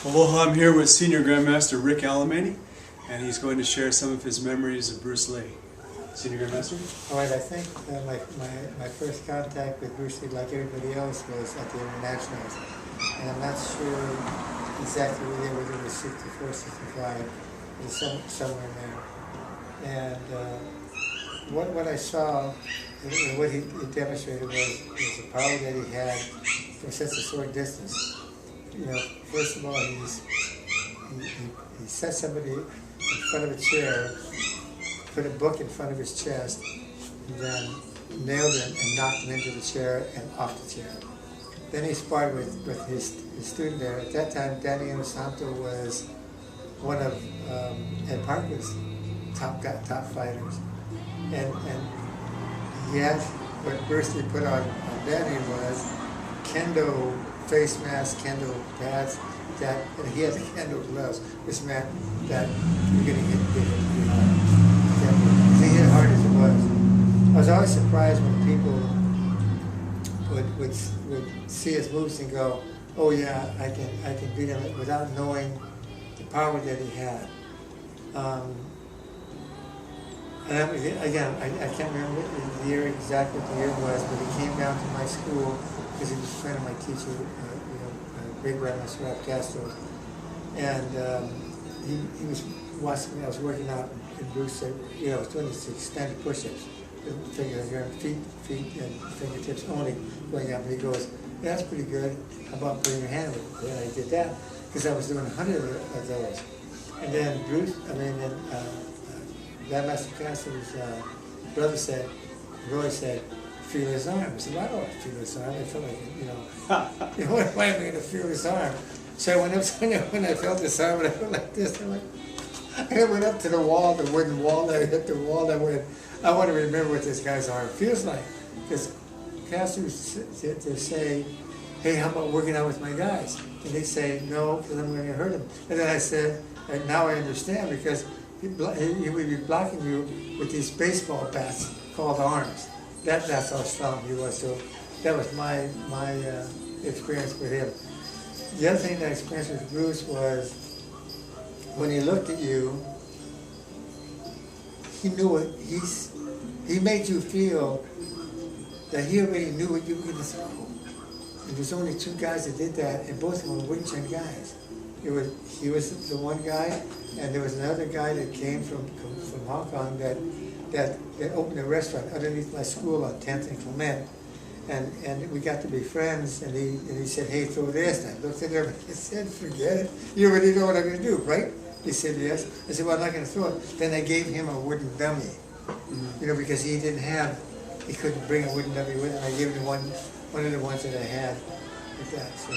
Aloha, I'm here with Senior Grandmaster Rick Alemany, and he's going to share some of his memories of Bruce Lee. Senior Grandmaster? All right, I think my first contact with Bruce Lee, like everybody else, was at the Internationals. And I'm not sure exactly where they were, 64, 65, it was somewhere in there. And what I saw, and what he demonstrated was the power that he had from such a short distance. You know, first of all, he set somebody in front of a chair, put a book in front of his chest, and then nailed him and knocked him into the chair and off the chair. Then he sparred with his student there. At that time, Danny Inosanto was one of Ed Parker's top fighters. And he had, what Bruce Lee put on Danny was kendo face mask, kendo pads, and he had the kendo gloves, which meant that you're going to get hit hard. He hit hard as it was. I was always surprised when people would see his moves and go, oh yeah, I can beat him, without knowing the power that he had. And again, I can't remember the year exactly what the year was, but he came down to my school because he was a friend of my teacher, Great Grandmaster Ralph Castro, and he was watching me. I was working out in Bruce. I was doing these extended push-ups, feet and fingertips only going up. And he goes, "Yeah, that's pretty good. How about putting your hand with it?" And I did that because I was doing 100 of those. And then Grandmaster Castro's brother said, Roy said, feel his arm. I said, well, I don't want to feel his arm. I felt like, why am I going to feel his arm? So I went up, when I felt his arm, and I went like this, and I went up to the wall, the wooden wall, and I hit the wall, and I went, I want to remember what this guy's arm feels like. Because Castro used to say, hey, how about working out with my guys? And they say, no, because I'm going to hurt him. And then I said, and now I understand, because he would be blocking you with these baseball bats called arms. That's how strong he was. So that was my experience with him. The other thing that I experienced with Bruce was when he looked at you, he knew it. He made you feel that he already knew what you were going to throw. And there's only two guys that did that, and both of them were Wing Chun guys. He was the one guy, and there was another guy that came from Hong Kong that opened a restaurant underneath my school on 10th and Clement, and we got to be friends. And he said, "Hey, throw this." And I looked at him and I said, "Forget it. You already know what I'm going to do, right?" He said, "Yes." I said, "Well, I'm not going to throw it." Then I gave him a wooden dummy, because he couldn't bring a wooden dummy with him. I gave him one of the ones that I had with that. So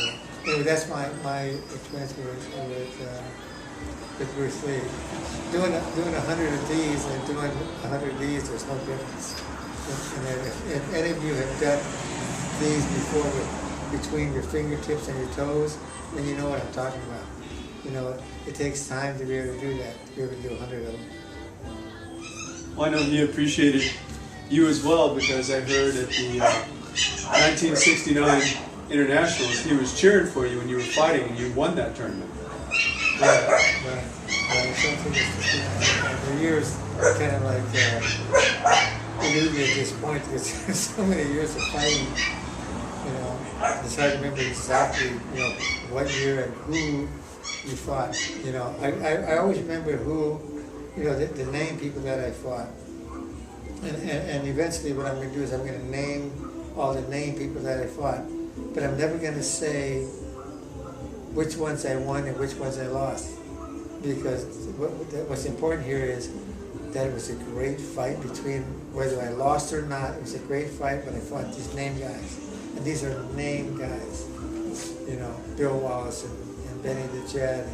anyway, that's my experience with Bruce Lee. Doing 100 of these and doing 100 of these, there's no difference. And if any of you have done these before between your fingertips and your toes, then you know what I'm talking about. It takes time to be able to do that, to be able to do 100 of them. Well, I know he appreciated you as well, because I heard at the 1969 Internationals, he was cheering for you when you were fighting, and you won that tournament. Right. For years, kind of like eluded at this point, because there's so many years of fighting. It's hard to remember exactly, what year and who you fought. I always remember who, the name people that I fought. And eventually what I'm going to do is I'm going to name all the name people that I fought. But I'm never going to say which ones I won and which ones I lost. Because what's important here is that it was a great fight between, whether I lost or not, it was a great fight, but I fought these name guys. And these are name guys. Bill Wallace and Benny the Jet.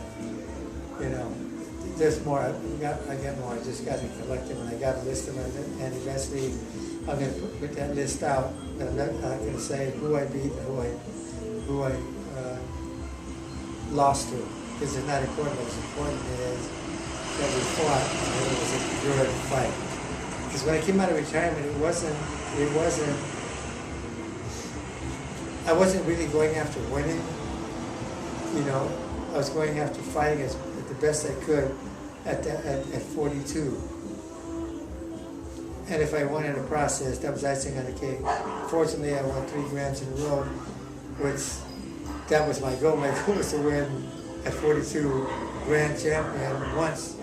There's more. I got more. I just got to collect them, and I got a list of them, and eventually I'm going to put that list out. But I'm not going to say who I beat and who I lost to, because it's not important. What's important is that we fought, and it was a good fight. Because when I came out of retirement, I wasn't really going after winning. I was going after fighting as the best I could at 42. And if I wanted a process, that was icing on the cake. Fortunately, I won 3 grams in a row, which that was my goal. My goal was to win at 42 grand champion once,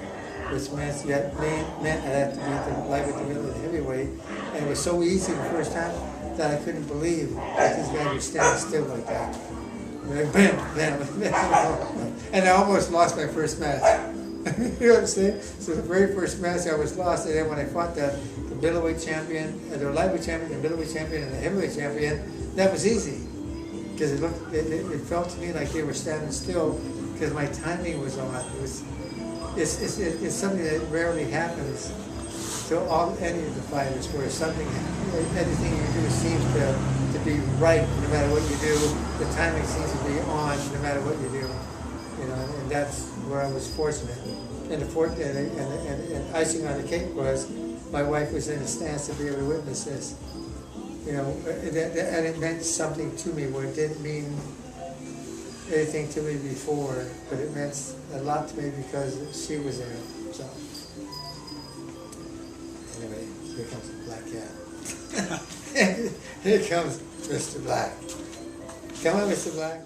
which meant I had to beat the lightweight, the middle, and the heavyweight. And it was so easy the first time that I couldn't believe that these guys were standing still like that. Bam, bam, bam. And I almost lost my first match. You know what I'm saying? So the very first match I was lost, and then when I fought the middleweight champion, the lightweight champion, the middleweight champion, and the heavyweight champion, that was easy. Because it felt to me like they were standing still because my timing was on. It's something that rarely happens to any of the fighters, where everything you do seems to be right no matter what you do. The timing seems to be on no matter what you do. You know, and that's where I was fortunate. And the icing on the cake was my wife was in a stance to be able to witness this. You know, and it meant something to me where it didn't mean anything to me before, but it meant a lot to me because she was there. So anyway, here comes the black cat. Here comes Mr. Black. Come on, Mr. Black.